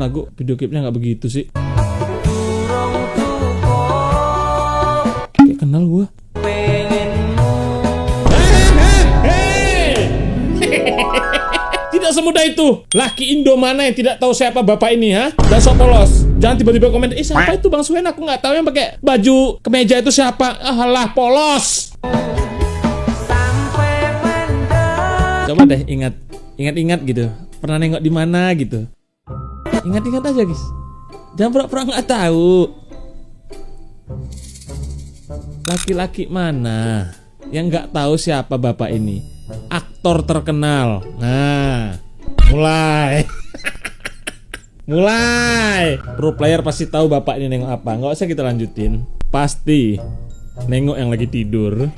lagu video klipnya nggak begitu sih. Kayak kenal gua. Tidak semudah itu. Laki Indo mana yang tidak tahu siapa bapak ini, ha? Dan sok polos. Jangan tiba-tiba komen, siapa itu Bang Suen? Aku nggak tahu yang pakai baju kemeja itu siapa. Alah, polos. Coba deh ingat gitu. Pernah nengok di mana gitu. Ingat-ingat aja, guys. Jangan pura-pura nggak tahu. Laki-laki mana yang nggak tahu siapa bapak ini? Aktor terkenal. Nah, mulai. Mulai. Pro player pasti tahu bapak ini nengok apa. Nggak usah kita lanjutin. Pasti nengok yang lagi tidur.